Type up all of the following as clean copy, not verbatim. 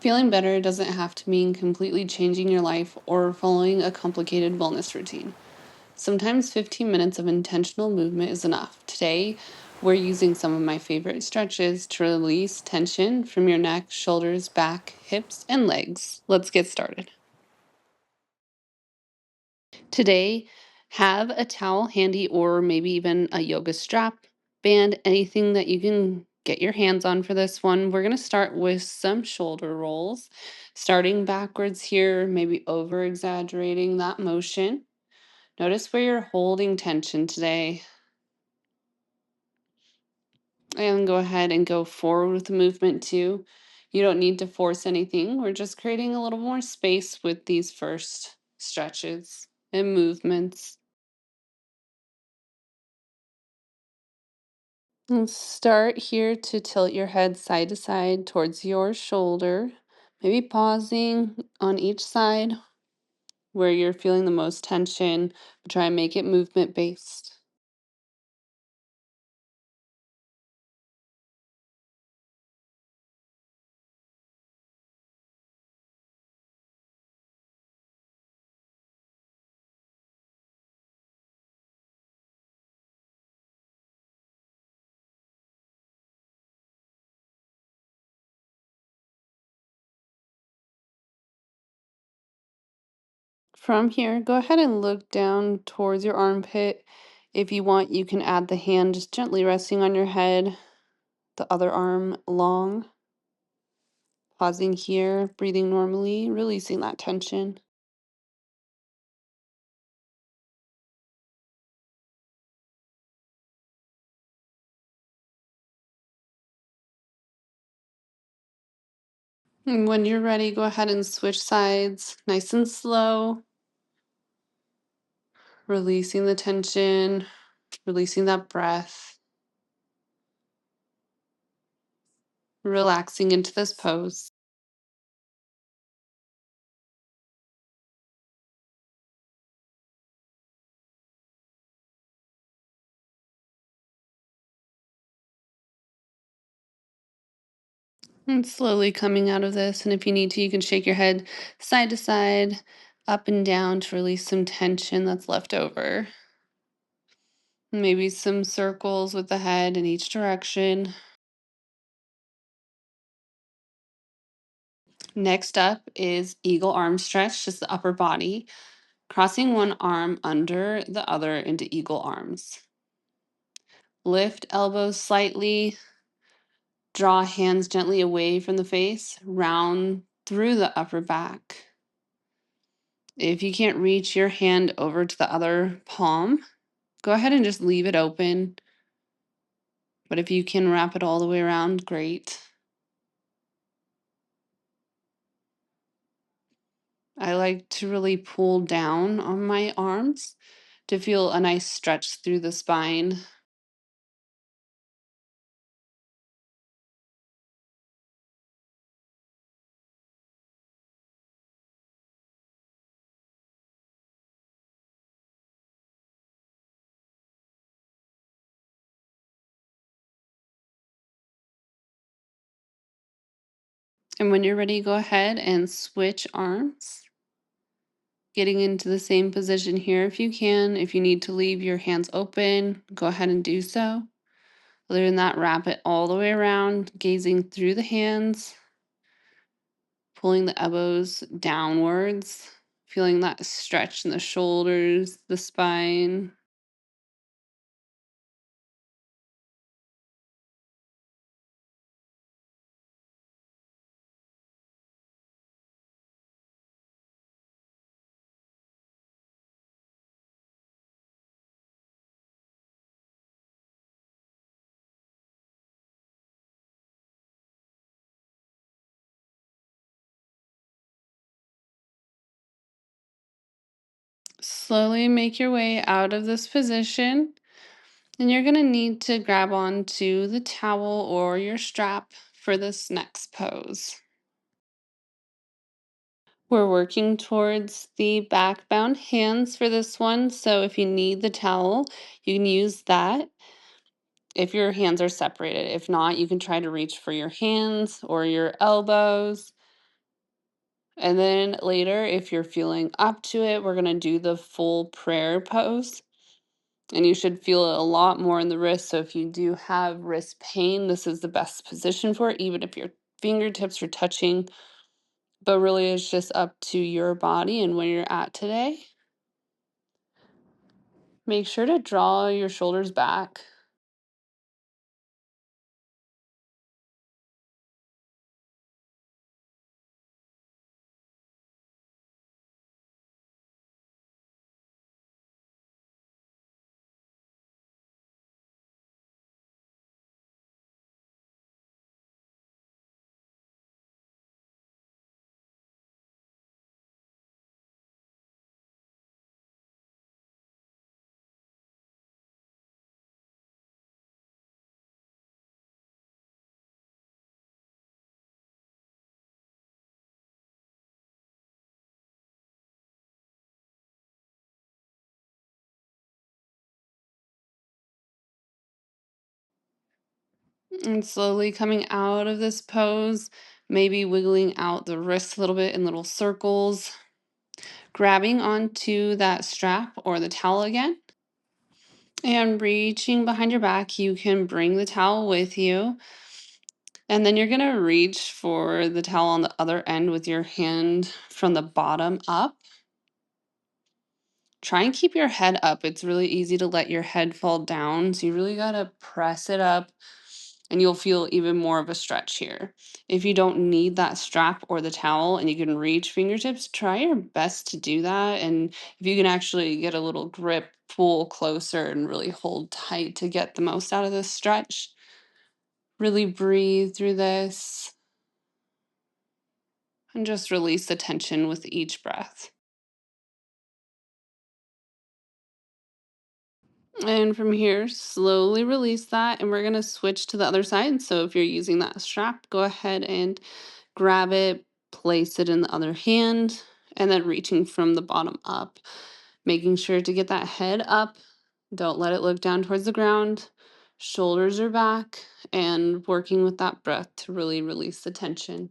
Feeling better doesn't have to mean completely changing your life or following a complicated wellness routine. Sometimes 15 minutes of intentional movement is enough. Today, we're using some of my favorite stretches to release tension from your neck, shoulders, back, hips, and legs. Let's get started. Today, have a towel handy or maybe even a yoga strap, band, anything that you can get your hands on for this one. We're going to start with some shoulder rolls, starting backwards here, maybe over exaggerating that motion. Notice where you're holding tension today. And go ahead and go forward with the movement too. You don't need to force anything. We're just creating a little more space with these first stretches and movements. And start here to tilt your head side to side towards your shoulder, maybe pausing on each side where you're feeling the most tension, but try and make it movement based. From here, go ahead and look down towards your armpit. If you want, you can add the hand just gently resting on your head, the other arm long. Pausing here, breathing normally, releasing that tension. And when you're ready, go ahead and switch sides, nice and slow, releasing the tension, releasing that breath, relaxing into this pose. And slowly coming out of this. And if you need to, you can shake your head side to side, up and down to release some tension that's left over. Maybe some circles with the head in each direction. Next up is eagle arm stretch, just the upper body, crossing one arm under the other into eagle arms. Lift elbows slightly, draw hands gently away from the face, round through the upper back. If you can't reach your hand over to the other palm, go ahead and just leave it open. But if you can wrap it all the way around, great. I like to really pull down on my arms to feel a nice stretch through the spine. And when you're ready, go ahead and switch arms. Getting into the same position here if you can. If you need to leave your hands open, go ahead and do so. Other than that, wrap it all the way around, gazing through the hands, pulling the elbows downwards, feeling that stretch in the shoulders, the spine. Slowly make your way out of this position. And you're going to need to grab onto the towel or your strap for this next pose. We're working towards the back bound hands for this one. So if you need the towel, you can use that if your hands are separated. If not, you can try to reach for your hands or your elbows. And then later, if you're feeling up to it, we're going to do the full prayer pose. And you should feel it a lot more in the wrist. So if you do have wrist pain, this is the best position for it, even if your fingertips are touching. But really, it's just up to your body and where you're at today. Make sure to draw your shoulders back. And slowly coming out of this pose, maybe wiggling out the wrists a little bit in little circles, grabbing onto that strap or the towel again, and reaching behind your back. You can bring the towel with you, and then you're going to reach for the towel on the other end with your hand from the bottom up. Try and keep your head up. It's really easy to let your head fall down, so you really got to press it up and you'll feel even more of a stretch here. If you don't need that strap or the towel and you can reach fingertips, try your best to do that. And if you can actually get a little grip, pull closer and really hold tight to get the most out of this stretch. Really breathe through this and just release the tension with each breath. And from here, slowly release that. And we're going to switch to the other side. So if you're using that strap, go ahead and grab it, place it in the other hand, and then reaching from the bottom up, making sure to get that head up. Don't let it look down towards the ground. Shoulders are back, and working with that breath to really release the tension.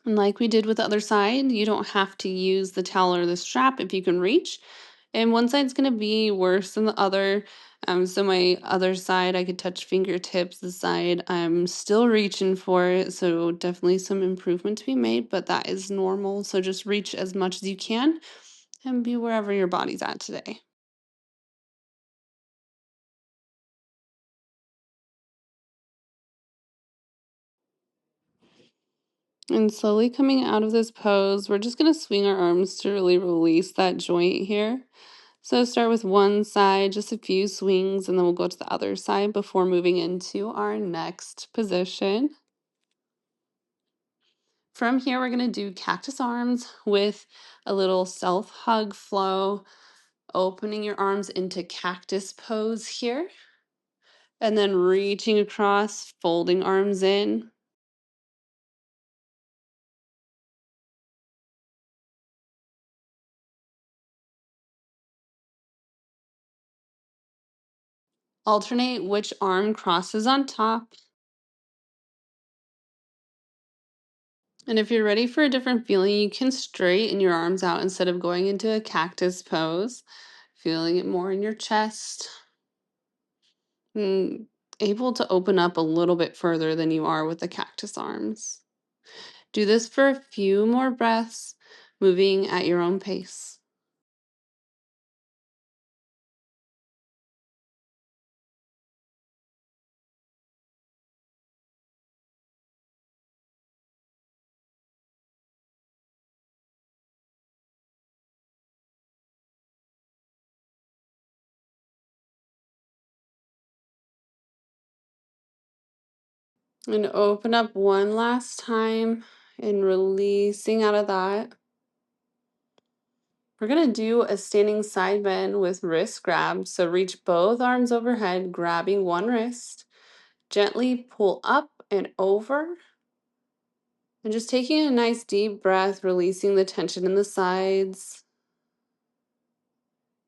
And like we did with the other side, you don't have to use the towel or the strap if you can reach. And one side's going to be worse than the other. So my other side, I could touch fingertips. The side I'm still reaching for it. So definitely some improvement to be made, but that is normal. So just reach as much as you can and be wherever your body's at today. And slowly coming out of this pose, we're just going to swing our arms to really release that joint here. So start with one side, just a few swings, and then we'll go to the other side before moving into our next position. From here, we're going to do cactus arms with a little self hug flow, opening your arms into cactus pose here, and then reaching across, folding arms in. Alternate which arm crosses on top. And if you're ready for a different feeling, you can straighten your arms out instead of going into a cactus pose, feeling it more in your chest. Mm, able to open up a little bit further than you are with the cactus arms. Do this for a few more breaths, moving at your own pace. And open up one last time and releasing out of that. We're going to do a standing side bend with wrist grab. So reach both arms overhead, grabbing one wrist. Gently pull up and over. And just taking a nice deep breath, releasing the tension in the sides,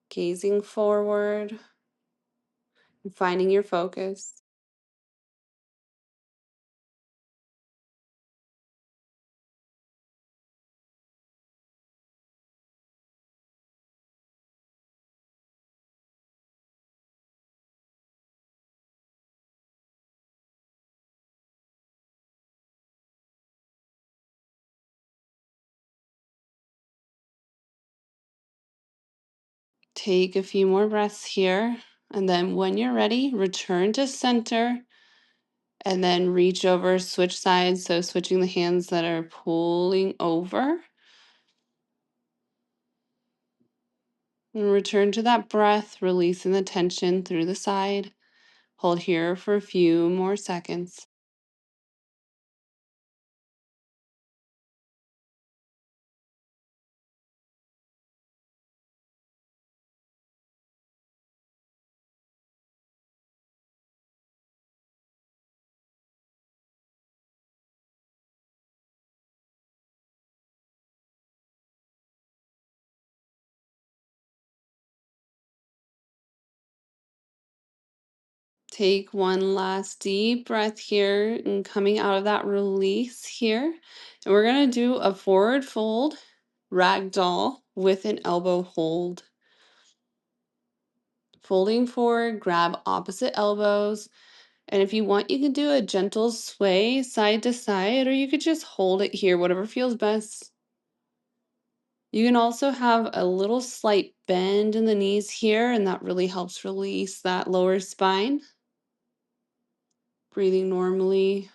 gazing forward, and finding your focus. Take a few more breaths here. And then when you're ready, return to center and then reach over, switch sides. So switching the hands that are pulling over. And return to that breath, releasing the tension through the side. Hold here for a few more seconds. Take one last deep breath here and coming out of that release here. And we're going to do a forward fold ragdoll with an elbow hold. Folding forward, grab opposite elbows. And if you want, you can do a gentle sway side to side, or you could just hold it here, whatever feels best. You can also have a little slight bend in the knees here, and that really helps release that lower spine. Breathing normally,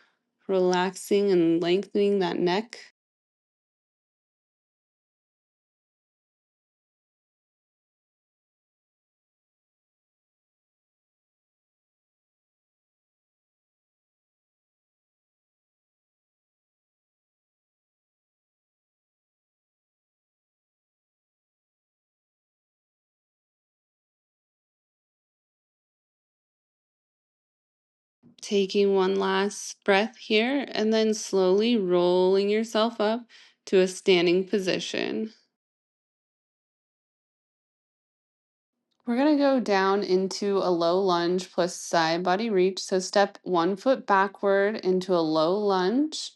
relaxing and lengthening that neck. Taking one last breath here, and then slowly rolling yourself up to a standing position. We're going to go down into a low lunge plus side body reach. So step 1 foot backward into a low lunge.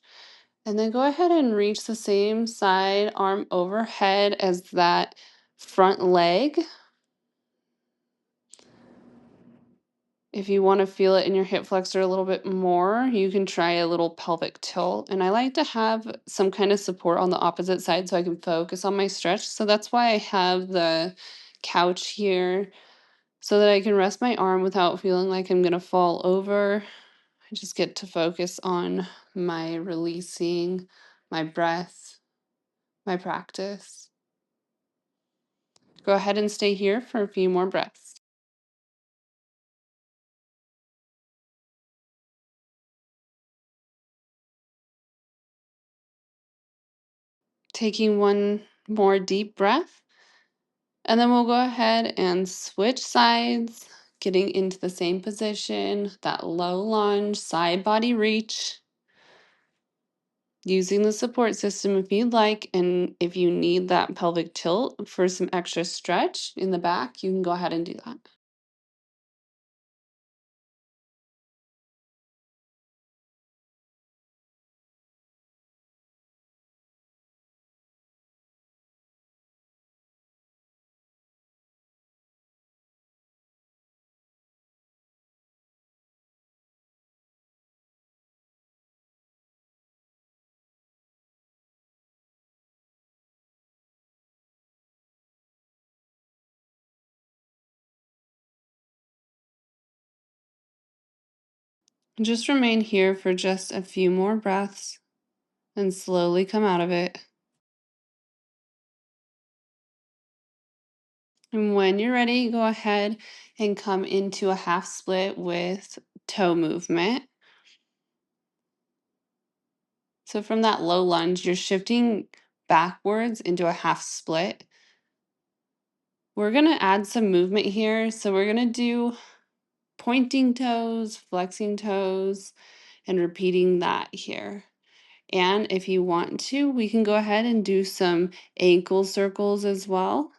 And then go ahead and reach the same side arm overhead as that front leg. If you want to feel it in your hip flexor a little bit more, you can try a little pelvic tilt. And I like to have some kind of support on the opposite side so I can focus on my stretch. So that's why I have the couch here so that I can rest my arm without feeling like I'm going to fall over. I just get to focus on my releasing, my breath, my practice. Go ahead and stay here for a few more breaths. Taking one more deep breath. And then we'll go ahead and switch sides, getting into the same position, that low lunge, side body reach, using the support system if you'd like. And if you need that pelvic tilt for some extra stretch in the back, you can go ahead and do that. And just remain here for just a few more breaths and slowly come out of it. And when you're ready, go ahead and come into a half split with toe movement. So from that low lunge, you're shifting backwards into a half split. We're going to add some movement here. So we're going to do pointing toes, flexing toes, and repeating that here. And if you want to, we can go ahead and do some ankle circles as well,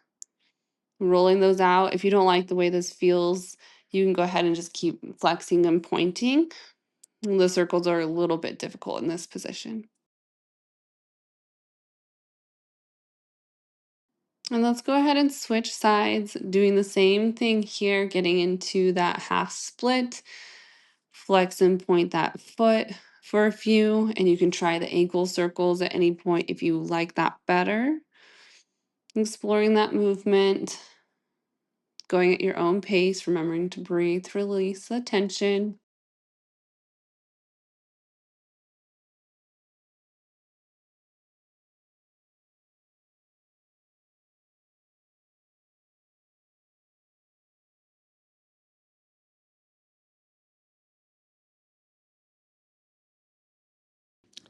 rolling those out. If you don't like the way this feels, you can go ahead and just keep flexing and pointing. The circles are a little bit difficult in this position. And let's go ahead and switch sides, doing the same thing here, getting into that half split. Flex and point that foot for a few, and you can try the ankle circles at any point if you like that better. Exploring that movement, going at your own pace, remembering to breathe, to release the tension.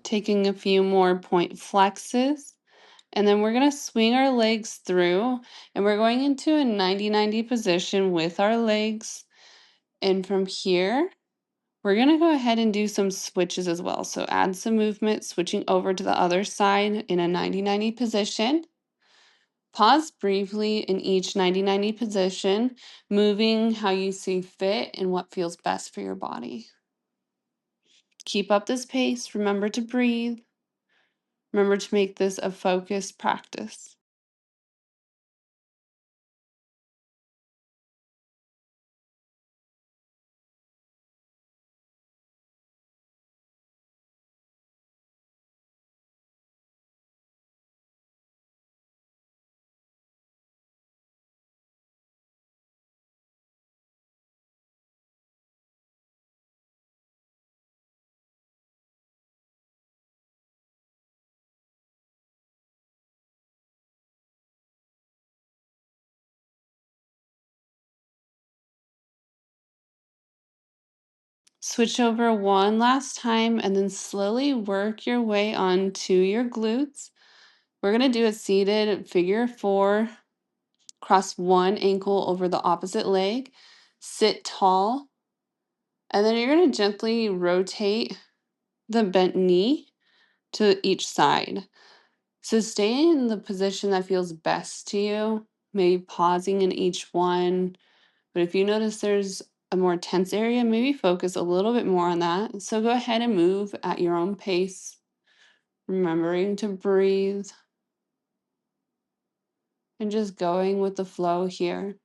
Taking a few more point flexes. And then we're going to swing our legs through, and we're going into a 90-90 position with our legs. And from here, we're going to go ahead and do some switches as well. So add some movement, switching over to the other side in a 90-90 position. Pause briefly in each 90-90 position, moving how you see fit and what feels best for your body. Keep up this pace. Remember to breathe. Remember to make this a focused practice. Switch over one last time and then slowly work your way onto your glutes. We're going to do a seated figure four. Cross one ankle over the opposite leg. Sit tall. And then you're going to gently rotate the bent knee to each side. So stay in the position that feels best to you, maybe pausing in each one. But if you notice there's a more tense area, maybe focus a little bit more on that. So go ahead and move at your own pace, remembering to breathe and just going with the flow here.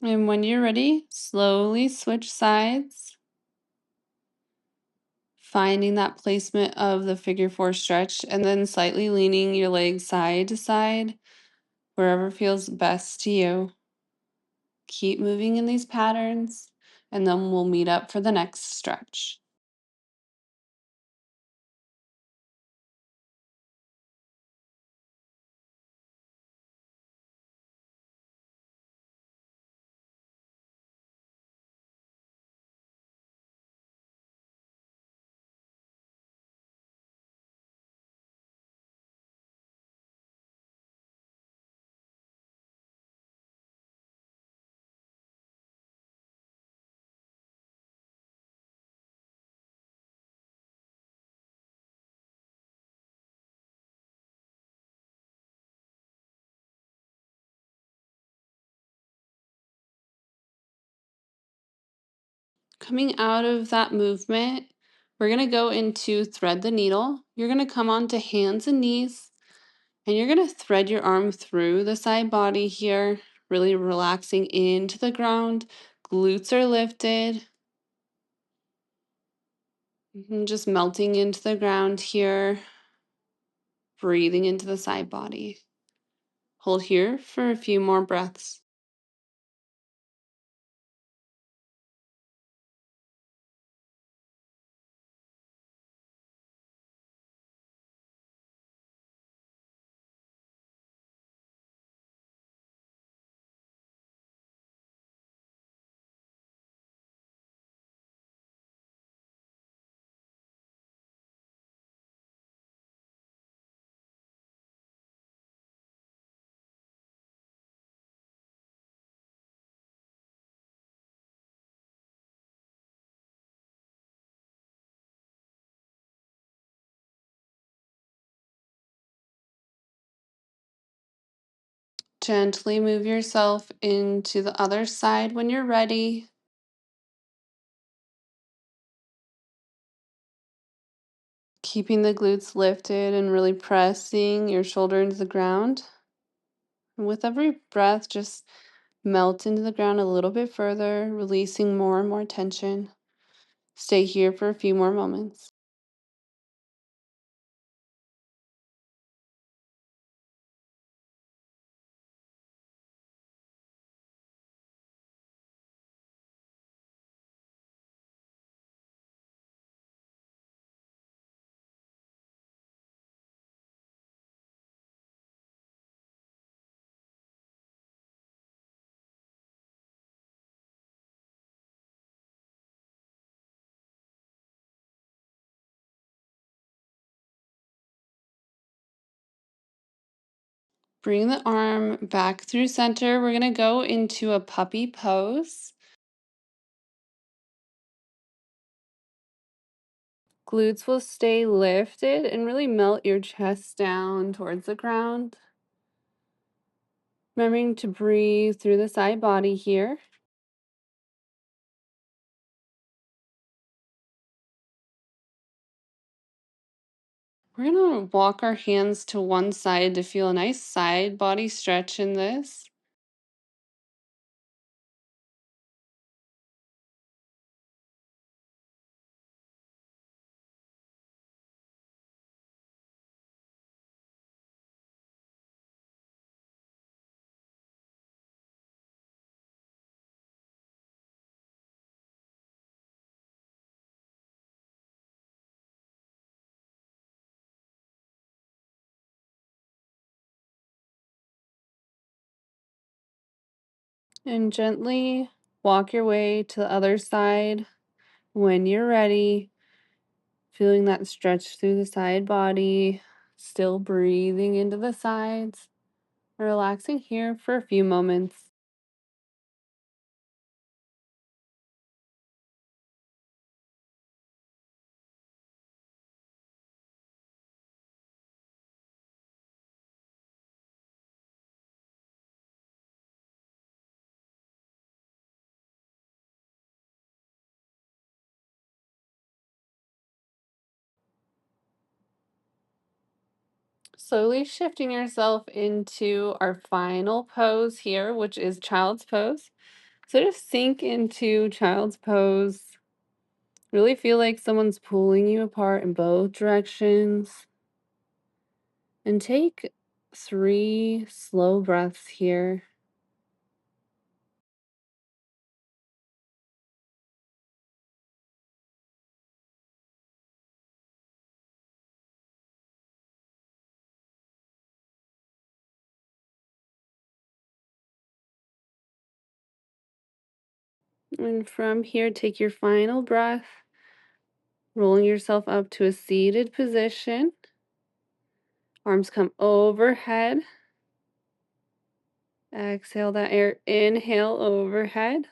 And when you're ready, slowly switch sides, finding that placement of the figure four stretch, and then slightly leaning your legs side to side, wherever feels best to you. Keep moving in these patterns, and then we'll meet up for the next stretch. Coming out of that movement, we're going to go into thread the needle. You're going to come onto hands and knees, and you're going to thread your arm through the side body here, really relaxing into the ground. Glutes are lifted. Just melting into the ground here, breathing into the side body. Hold here for a few more breaths. Gently move yourself into the other side when you're ready. Keeping the glutes lifted and really pressing your shoulder into the ground. And with every breath, just melt into the ground a little bit further, releasing more and more tension. Stay here for a few more moments. Bring the arm back through center. We're going to go into a puppy pose. Glutes will stay lifted and really melt your chest down towards the ground. Remembering to breathe through the side body here. We're going to walk our hands to one side to feel a nice side body stretch in this. And gently walk your way to the other side when you're ready. Feeling that stretch through the side body. Still breathing into the sides. Relaxing here for a few moments. Slowly shifting yourself into our final pose here, which is child's pose. So just sink into child's pose. Really feel like someone's pulling you apart in both directions. And take 3 slow breaths here. And from here, take your final breath, rolling yourself up to a seated position. Arms come overhead. Exhale that air. Inhale overhead.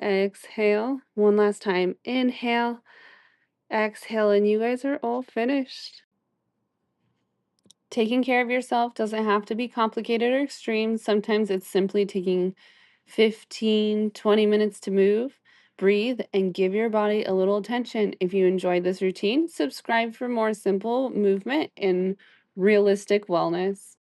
Exhale. One last time. Inhale. Exhale. And you guys are all finished. Taking care of yourself doesn't have to be complicated or extreme. Sometimes it's simply taking 15, 20 minutes to move, breathe, and give your body a little attention. If you enjoyed this routine, subscribe for more simple movement and realistic wellness.